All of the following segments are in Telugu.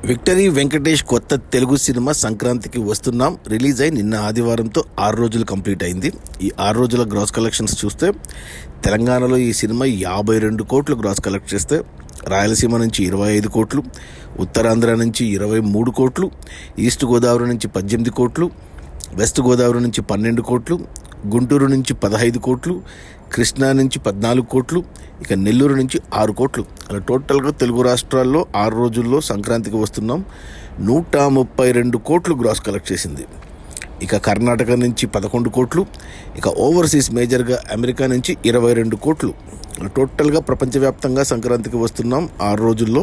విక్టరీ వెంకటేష్ కొత్త తెలుగు సినిమా సంక్రాంతికి వస్తున్నాం రిలీజ్ అయి నిన్న ఆదివారంతో 6 రోజులు కంప్లీట్ అయింది. ఈ 6 రోజుల గ్రాస్ కలెక్షన్స్ చూస్తే తెలంగాణలో ఈ సినిమా 52 కోట్లు గ్రాస్ కలెక్ట్ చేస్తే, రాయలసీమ నుంచి 25 కోట్లు, ఉత్తరాంధ్ర నుంచి 23 కోట్లు, ఈస్ట్ గోదావరి నుంచి 18 కోట్లు, వెస్ట్ గోదావరి నుంచి 12 కోట్లు, గుంటూరు నుంచి 15 కోట్లు, కృష్ణా నుంచి 14 కోట్లు, ఇక నెల్లూరు నుంచి 6 కోట్లు. అలా టోటల్గా తెలుగు రాష్ట్రాల్లో 6 రోజుల్లో సంక్రాంతికి వస్తున్నాం 132 కోట్లు గ్రాస్ కలెక్ట్ చేసింది. ఇక కర్ణాటక నుంచి 11 కోట్లు, ఇక ఓవర్సీస్ మేజర్గా అమెరికా నుంచి 22 కోట్లు. టోటల్గా ప్రపంచవ్యాప్తంగా సంక్రాంతికి వస్తున్నాం 6 రోజుల్లో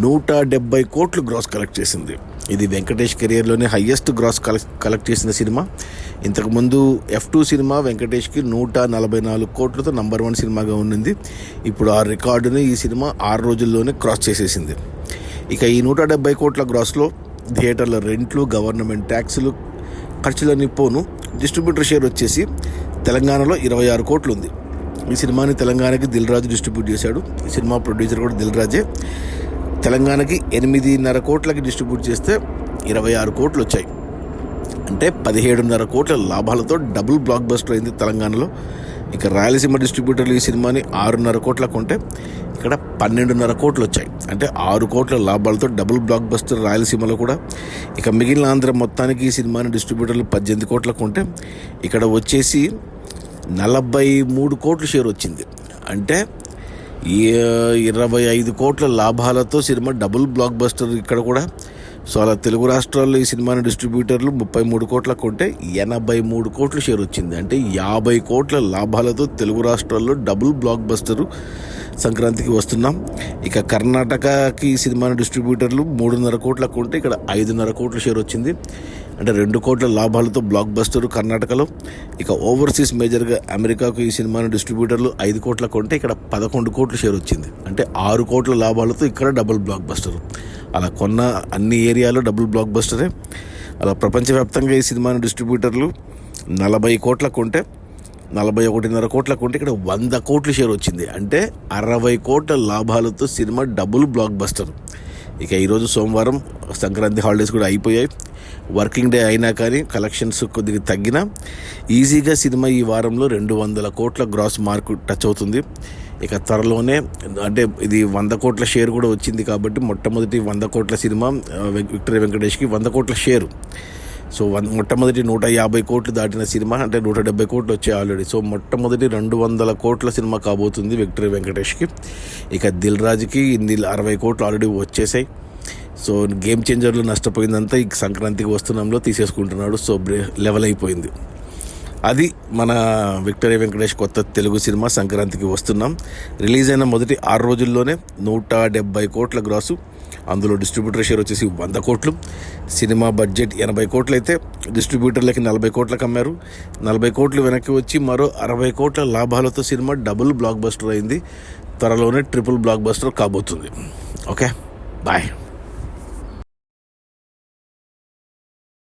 170 కోట్లు గ్రాస్ కలెక్ట్ చేసింది. ఇది వెంకటేష్ కెరియర్లోనే హయ్యెస్ట్ గ్రాస్ కలెక్ట్ చేసిన సినిమా. ఇంతకుముందు F2 సినిమా వెంకటేష్కి 144 కోట్లతో నంబర్ 1 సినిమాగా ఉన్నింది. ఇప్పుడు ఆ రికార్డుని ఈ సినిమా 6 రోజుల్లోనే క్రాస్ చేసేసింది. ఇక ఈ 170 కోట్ల గ్రాస్లో థియేటర్ల రెంట్లు, గవర్నమెంట్ ట్యాక్సులు, ఖర్చులన్నీ పోను డిస్ట్రిబ్యూటర్ షేర్ వచ్చేసి తెలంగాణలో 26 కోట్లు ఉంది. ఈ సినిమాని తెలంగాణకి దిల్ రాజు డిస్ట్రిబ్యూట్ చేశాడు. ఈ సినిమా ప్రొడ్యూసర్ కూడా దిల్ రాజే. తెలంగాణకి 8.5 కోట్లకి డిస్ట్రిబ్యూట్ చేస్తే 26 కోట్లు వచ్చాయి. అంటే 17.5 కోట్ల లాభాలతో డబుల్ బ్లాక్ బస్టర్ అయింది తెలంగాణలో. ఇక రాయలసీమ డిస్ట్రిబ్యూటర్లు ఈ సినిమాని 6.5 కోట్లకు కొంటే ఇక్కడ 12.5 కోట్లు వచ్చాయి. అంటే 6 కోట్ల లాభాలతో డబుల్ బ్లాక్ బస్టర్ రాయలసీమలో కూడా. ఇక మిగిలిన ఆంధ్ర మొత్తానికి ఈ సినిమాని డిస్ట్రిబ్యూటర్లు 18 కోట్లకు కొంటే ఇక్కడ వచ్చేసి 43 కోట్ల షేర్ వచ్చింది. అంటే 25 కోట్ల లాభాలతో సినిమా డబుల్ బ్లాక్ బస్టర్ ఇక్కడ కూడా. సో అలా తెలుగు రాష్ట్రాల్లో ఈ సినిమాని డిస్ట్రిబ్యూటర్లు 33 కోట్లకు కొంటే 83 కోట్ల షేర్ వచ్చింది. అంటే 50 కోట్ల లాభాలతో తెలుగు రాష్ట్రాల్లో డబుల్ బ్లాక్ బస్టరు సంక్రాంతికి వస్తున్నాం. ఇక కర్ణాటకకి ఈ సినిమాని డిస్ట్రిబ్యూటర్లు 3.5 కోట్లకు కొంటే ఇక్కడ 5.5 కోట్ల షేర్ వచ్చింది. అంటే 2 కోట్ల లాభాలతో బ్లాక్ బస్టరు కర్ణాటకలో. ఇక ఓవర్సీస్ మేజర్గా అమెరికాకు ఈ సినిమాని డిస్ట్రిబ్యూటర్లు 5 కోట్లకు కొంటే ఇక్కడ 11 కోట్ల షేర్ వచ్చింది. అంటే 6 కోట్ల లాభాలతో ఇక్కడ డబుల్ బ్లాక్ బస్టరు. అలా కొన్న అన్ని ఏరియాలో డబుల్ బ్లాక్ బస్టరే. అలా ప్రపంచవ్యాప్తంగా ఈ సినిమాని డిస్ట్రిబ్యూటర్లు 40 కోట్లకు కొంటే 41.5 కోట్లకు కొంటే ఇక్కడ 100 కోట్ల షేర్ వచ్చింది. అంటే 60 కోట్ల లాభాలతో సినిమా డబుల్ బ్లాక్ బస్టర్. ఇక ఈరోజు సోమవారం, సంక్రాంతి హాలిడేస్ కూడా అయిపోయాయి. వర్కింగ్ డే అయినా కానీ కలెక్షన్స్ కొద్దిగా తగ్గినా ఈజీగా సినిమా ఈ వారంలో 200 కోట్ల గ్రాస్ మార్కు టచ్ అవుతుంది. ఇక త్వరలోనే, అంటే ఇది 100 కోట్ల షేర్ కూడా వచ్చింది కాబట్టి మొట్టమొదటి 100 కోట్ల సినిమా విక్టరీ వెంకటేష్కి 100 కోట్ల షేరు. సో మొట్టమొదటి 150 కోట్లు దాటిన సినిమా, అంటే 170 కోట్లు వచ్చాయి ఆల్రెడీ. సో మొట్టమొదటి 200 కోట్ల సినిమా కాబోతుంది విక్టరీ వెంకటేష్కి. ఇక దిల్ రాజుకి 60 కోట్లు ఆల్రెడీ వచ్చేసాయి. సో గేమ్ చేంజర్లు నష్టపోయిందంతా ఈ సంక్రాంతికి వస్తున్నాంలో తీసేసుకుంటున్నాడు. సో లెవెల్ అయిపోయింది. అది మన విక్టరీ వెంకటేష్ కొత్త తెలుగు సినిమా సంక్రాంతికి వస్తున్నాం. రిలీజ్ అయిన మొదటి 6 రోజుల్లోనే 170 కోట్ల గ్రాసు. అందులో డిస్ట్రిబ్యూటర్ షేర్ వచ్చేసి 100 కోట్లు. సినిమా బడ్జెట్ 80 కోట్లు అయితే డిస్ట్రిబ్యూటర్లకి 40 కోట్లకు అమ్మారు. 40 కోట్లు వెనక్కి వచ్చి మరో 60 కోట్ల లాభాలతో సినిమా డబుల్ బ్లాక్ బస్టర్ అయింది. త్వరలోనే ట్రిపుల్ బ్లాక్ బస్టర్ కాబోతుంది. Okay, bye.